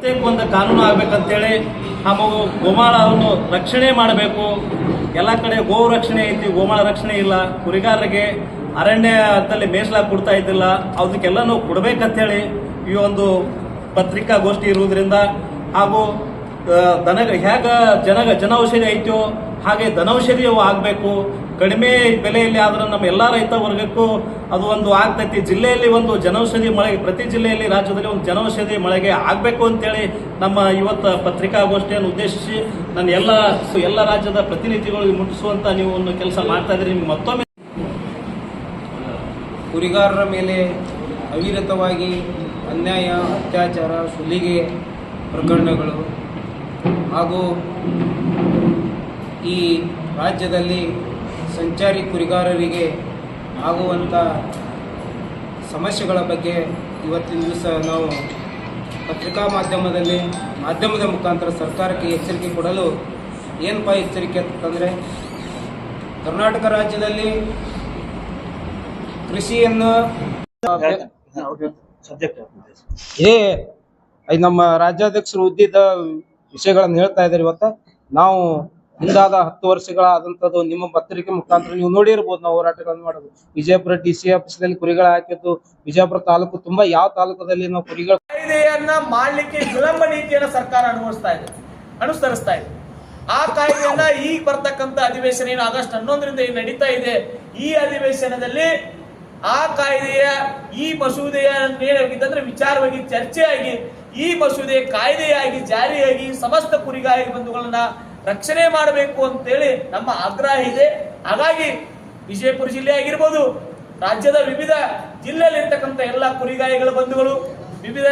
ಪ್ರತ್ಯೇಕ ಒಂದು ಕಾನೂನು ಆಗ್ಬೇಕಂತೇಳಿ ಹಾಗೂ ಗೋಮಾಳವನ್ನು ರಕ್ಷಣೆ ಮಾಡಬೇಕು. ಎಲ್ಲ ಕಡೆ ಗೋ ರಕ್ಷಣೆ ಐತಿ, ಗೋಮಾಳ ರಕ್ಷಣೆ ಇಲ್ಲ. ಕುರಿಗಾರರಿಗೆ ಅರಣ್ಯದಲ್ಲಿ ಮೀಸಲಾಗಿ ಕೊಡ್ತಾ ಇದ್ದಿಲ್ಲ, ಅದಕ್ಕೆಲ್ಲನೂ ಕೊಡಬೇಕಂತೇಳಿ ಈ ಒಂದು ಪತ್ರಿಕಾಗೋಷ್ಠಿ ಇರುವುದರಿಂದ, ಹಾಗೂ ಹೇಗೆ ಜನೌಷಧಿ ಐತೋ ಹಾಗೆ ಧನೌಷಧಿಯೂ ಆಗಬೇಕು. ಕಡಿಮೆ ಬೆಲೆಯಲ್ಲಿ ಆದ್ರೆ ನಮ್ಮ ಎಲ್ಲ ರೈತ ವರ್ಗಕ್ಕೂ ಅದು ಒಂದು ಆಗ್ತೈತಿ. ಜಿಲ್ಲೆಯಲ್ಲಿ ಒಂದು ಜನೌಷಧಿ ಮಳೆಗೆ, ಪ್ರತಿ ಜಿಲ್ಲೆಯಲ್ಲಿ ರಾಜ್ಯದಲ್ಲಿ ಒಂದು ಜನೌಷಧಿ ಮಳೆಗೆ ಆಗಬೇಕು ಅಂತೇಳಿ ನಮ್ಮ ಇವತ್ತು ಪತ್ರಿಕಾಗೋಷ್ಠಿಯನ್ನು ಉದ್ದೇಶಿಸಿ ನಾನು ಎಲ್ಲ ರಾಜ್ಯದ ಪ್ರತಿನಿಧಿಗಳಿಗೆ ಮುಟ್ಟಿಸುವಂತ ನೀವು ಒಂದು ಕೆಲಸ ಮಾಡ್ತಾ ಇದ್ದೀರಿ. ನಿಮ್ಗೆ ಮತ್ತೊಮ್ಮೆ ಕುರಿಗಾರರ ಮೇಲೆ ಅವಿರತವಾಗಿ ಅನ್ಯಾಯ, ಅತ್ಯಾಚಾರ, ಸುಲಿಗೆ ಪ್ರಕರಣಗಳು ಹಾಗೂ ಈ ರಾಜ್ಯದಲ್ಲಿ ಸಂಚಾರಿ ಕುರಿಗಾರರಿಗೆ ಆಗುವಂಥ ಸಮಸ್ಯೆಗಳ ಬಗ್ಗೆ ಇವತ್ತಿನ ದಿವಸ ನಾವು ಪತ್ರಿಕಾ ಮಾಧ್ಯಮದ ಮುಖಾಂತರ ಸರ್ಕಾರಕ್ಕೆ ಎಚ್ಚರಿಕೆ ಕೊಡಲು ಏನಪ್ಪ ಎಚ್ಚರಿಕೆ ಅಂತಂದರೆ, ಕರ್ನಾಟಕ ರಾಜ್ಯದಲ್ಲಿ ಕೃಷಿಯನ್ನು ಇದೇ ನಮ್ಮ ರಾಜ್ಯಾಧ್ಯಕ್ಷರು ಉದ್ದಿದ್ದ ವಿಷಯಗಳನ್ನು ಹೇಳ್ತಾ ಇದ್ದಾರೆ. ಇವತ್ತು ನಾವು ಹಿಂದಾದ 10 ವರ್ಷಗಳಾದಂಥದ್ದು ನಿಮ್ಮ ಪತ್ರಿಕೆ ಮುಖಾಂತರ ನೀವು ನೋಡಿರ್ಬೋದು. ನಾವು ಹೋರಾಟಗಳನ್ನು ಮಾಡೋದು ವಿಜಯಪುರ DC ಆಫೀಸ್ನಲ್ಲಿ ಕುರಿಗಳ ಹಾಕಿದ್ದು, ವಿಜಯಪುರ ತಾಲೂಕು ತುಂಬಾ ಯಾವ ತಾಲೂಕದಲ್ಲಿ ನಾವು ಕುರಿಗಳ ಕಾಯ್ದೆಯನ್ನ ಮಾಡಲಿಕ್ಕೆ ವಿಳಂಬ ನೀತಿಯನ್ನ ಸರ್ಕಾರ ಅನುಸರಿಸ್ತಾ ಇದೆ. ಆ ಕಾಯ್ದೆಯನ್ನ ಈಗ ಬರ್ತಕ್ಕಂಥ ಅಧಿವೇಶನ ಏನು ಆಗಸ್ಟ್ 11ರಿಂದ ನಡೀತಾ ಇದೆ, ಈ ಅಧಿವೇಶನದಲ್ಲಿ ಆ ಕಾಯ್ದೆಯ ಈ ಮಸೂದೆಯ ಏನಾಗಿದ್ದಂದ್ರೆ ವಿಚಾರವಾಗಿ ಚರ್ಚೆಯಾಗಿ ಈ ಮಸೂದೆ ಕಾಯ್ದೆಯಾಗಿ ಜಾರಿಯಾಗಿ ಸಮಸ್ತ ಕುರಿಗಾಯಿ ಬಂಧುಗಳನ್ನ ರಕ್ಷಣೆ ಮಾಡಬೇಕು ಅಂತೇಳಿ ನಮ್ಮ ಆಗ್ರಹ ಇದೆ. ಹಾಗಾಗಿ ವಿಜಯಪುರ ಜಿಲ್ಲೆ ಆಗಿರ್ಬೋದು, ರಾಜ್ಯದ ವಿವಿಧ ಜಿಲ್ಲೆಯಲ್ಲಿರ್ತಕ್ಕಂಥ ಎಲ್ಲ ಕುರಿಗಾಯಿಗಳ ಬಂಧುಗಳು, ವಿವಿಧ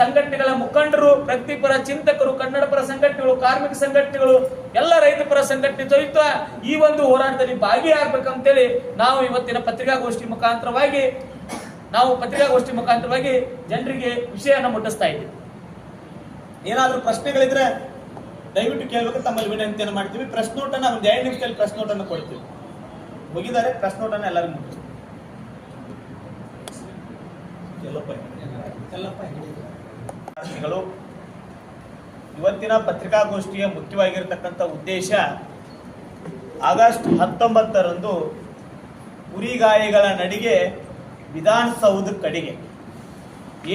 ಸಂಘಟನೆಗಳ ಮುಖಂಡರು, ಪ್ರಗತಿಪರ ಚಿಂತಕರು, ಕನ್ನಡ ಪರ ಸಂಘಟನೆಗಳು, ಕಾರ್ಮಿಕ ಸಂಘಟನೆಗಳು, ಎಲ್ಲ ರೈತ ಪರ ಸಂಘಟನೆ ಸಹಿತ ಈ ಒಂದು ಹೋರಾಟದಲ್ಲಿ ಭಾಗಿಯಾಗಬೇಕಂತೇಳಿ ನಾವು ಇವತ್ತಿನ ಪತ್ರಿಕಾಗೋಷ್ಠಿ ಮುಖಾಂತರವಾಗಿ ಜನರಿಗೆ ವಿಷಯನ ಮುಟ್ಟಿಸ್ತಾ ಇದ್ದೀವಿ. ಏನಾದ್ರೂ ಪ್ರಶ್ನೆಗಳಿದ್ರೆ ದಯವಿಟ್ಟು ಕೇಳಬೇಕು, ತಮ್ಮಲ್ಲಿ ವಿನಂತಿಯನ್ನು ಮಾಡ್ತೀವಿ. ಪ್ರೆಸ್ ನೋಟನ್ನ ಒಂದು 2 ನಿಮಿಷದಲ್ಲಿ ಪ್ರೆಸ್ ನೋಟನ್ನು ಕೊಡ್ತೀವಿ. ಮುಗಿದರೆ ಪ್ರೆಸ್ ನೋಟನ್ನು ಎಲ್ಲರಿಗೂ ಮುಟ್ಟಿಸ್ತೀವಿ. ಇವತ್ತಿನ ಪತ್ರಿಕಾಗೋಷ್ಠಿಯ ಮುಖ್ಯವಾಗಿರತಕ್ಕಂಥ ಉದ್ದೇಶ, ಆಗಸ್ಟ್ 19ರಂದು ಕುರಿಗಾಯಿಗಳ ನಡಿಗೆ ವಿಧಾನಸೌಧ ಕಡೆಗೆ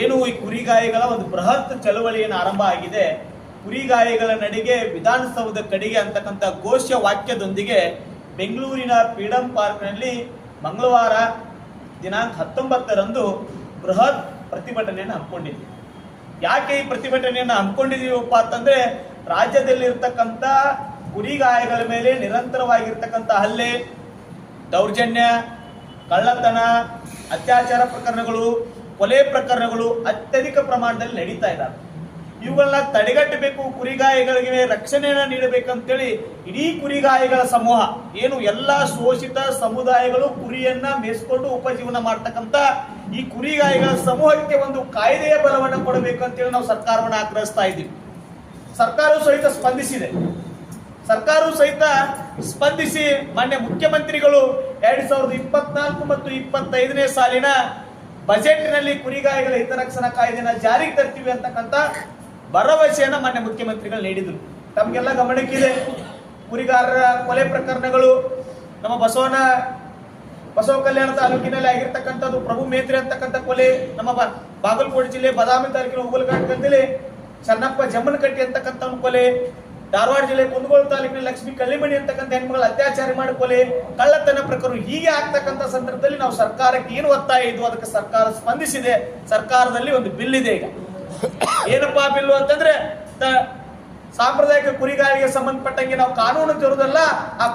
ಏನು ಈ ಕುರಿಗಾಯಿಗಳ ಒಂದು ಬೃಹತ್ ಚಳವಳಿಯನ್ನು ಆರಂಭ ಆಗಿದೆ. ಕುರಿಗಾಯಿಗಳ ನಡಿಗೆ ವಿಧಾನಸೌಧ ಕಡೆಗೆ ಅಂತಕ್ಕಂಥ ಘೋಷ ವಾಕ್ಯದೊಂದಿಗೆ ಬೆಂಗಳೂರಿನ ಫ್ರೀಡಂ ಪಾರ್ಕ್ನಲ್ಲಿ ಮಂಗಳವಾರ ದಿನಾಂಕ 19ರಂದು ಬೃಹತ್ ಪ್ರತಿಭಟನೆಯನ್ನು ಹಮ್ಮಿಕೊಂಡಿದ್ದೀವಿ. ಯಾಕೆ ಈ ಪ್ರತಿಭಟನೆಯನ್ನು ಹಮ್ಮಿಕೊಂಡಿದ್ದೀವಪ್ಪ ಅಂತಂದ್ರೆ, ರಾಜ್ಯದಲ್ಲಿರ್ತಕ್ಕಂಥ ಕುರಿಗಾಯಿಗಳ ಮೇಲೆ ನಿರಂತರವಾಗಿರ್ತಕ್ಕಂಥ ಹಲ್ಲೆ, ದೌರ್ಜನ್ಯ, ಕಳ್ಳತನ, ಅತ್ಯಾಚಾರ ಪ್ರಕರಣಗಳು, ಕೊಲೆ ಪ್ರಕರಣಗಳು ಅತ್ಯಧಿಕ ಪ್ರಮಾಣದಲ್ಲಿ ನಡೀತಾ ಇದ್ದಾವೆ. ಇವುಗಳನ್ನ ತಡೆಗಟ್ಟಬೇಕು, ಕುರಿಗಾಯಿಗಳಿಗೆ ರಕ್ಷಣೆಯನ್ನ ನೀಡಬೇಕಂತೇಳಿ ಇಡೀ ಕುರಿಗಾಯಿಗಳ ಸಮೂಹ, ಏನು ಎಲ್ಲ ಶೋಷಿತ ಸಮುದಾಯಗಳು ಕುರಿಯನ್ನ ಮೇಯಿಸಿಕೊಂಡು ಉಪಜೀವನ ಮಾಡ್ತಕ್ಕಂಥ ಈ ಕುರಿಗಾಯಿಗಳ ಸಮೂಹಕ್ಕೆ ಒಂದು ಕಾಯ್ದೆಯ ಬಲವನ್ನು ಕೊಡಬೇಕಂತೇಳಿ ನಾವು ಸರ್ಕಾರವನ್ನು ಆಗ್ರಹಿಸ್ತಾ ಇದ್ದೀವಿ. ಸರ್ಕಾರವು ಸಹಿತ ಸ್ಪಂದಿಸಿ ಮಾನ್ಯ ಮುಖ್ಯಮಂತ್ರಿಗಳು 2024 ಮತ್ತು 25ನೇ ಸಾಲಿನ ಬಜೆಟ್ನಲ್ಲಿ ಕುರಿಗಾಯಿಗಳ ಹಿತರಕ್ಷಣಾ ಕಾಯ್ದೆನ ಜಾರಿಗೆ ತರ್ತೀವಿ ಅಂತಕ್ಕಂಥ ಭರವಸೆಯನ್ನ ಮಾನ್ಯ ಮುಖ್ಯಮಂತ್ರಿಗಳು ನೀಡಿದ್ರು. ತಮಗೆಲ್ಲ ಗಮನಕ್ಕಿದೆ, ಕುರಿಗಾರರ ಕೊಲೆ ಪ್ರಕರಣಗಳು ನಮ್ಮ ಬಸವ ಕಲ್ಯಾಣ ತಾಲೂಕಿನಲ್ಲಿ ಆಗಿರ್ತಕ್ಕಂಥದ್ದು, ಪ್ರಭು ಮೇತ್ರಿ ಅಂತಕ್ಕಂಥ ಕೊಲೆ, ನಮ್ಮ ಬಾಗಲಕೋಟೆ ಜಿಲ್ಲೆ ಬದಾಮಿ ತಾಲೂಕಿನ ಉಗಲಘಟ್ಟದಲ್ಲಿ ಚನ್ನಪ್ಪ ಜಮ್ಮನಕಟ್ಟಿ ಅಂತಕ್ಕಂಥ ಕೊಲೆ, ಧಾರವಾಡ ಜಿಲ್ಲೆ ಕುಂದಗೋಳ ತಾಲೂಕಿನ ಲಕ್ಷ್ಮೀ ಕಳ್ಳಿಮಣಿ ಅಂತಕ್ಕಂಥ ಹೆಣ್ಮಗಳು ಅತ್ಯಾಚಾರ ಮಾಡಿ ಕೊಲೆ, ಕಳ್ಳತನ ಪ್ರಕರಣ ಹೀಗೆ ಆಗ್ತಕ್ಕಂಥ ಸಂದರ್ಭದಲ್ಲಿ ನಾವು ಸರ್ಕಾರಕ್ಕೆ ಏನು ಒತ್ತಾಯ ಇದ್ವು ಅದಕ್ಕೆ ಸರ್ಕಾರ ಸ್ಪಂದಿಸಿದೆ. ಸರ್ಕಾರದಲ್ಲಿ ಒಂದು ಬಿಲ್ ಇದೆ. ಈಗ ಏನಪ್ಪಾ ಬಿಲ್ಲು ಅಂತಂದ್ರೆ, ಸಾಂಪ್ರದಾಯಿಕ ಕುರಿಗಾಯಿಗೆ ಸಂಬಂಧಪಟ್ಟಂಗೆ ನಾವು ಕಾನೂನು ತರುವುದಲ್ಲ, ಆ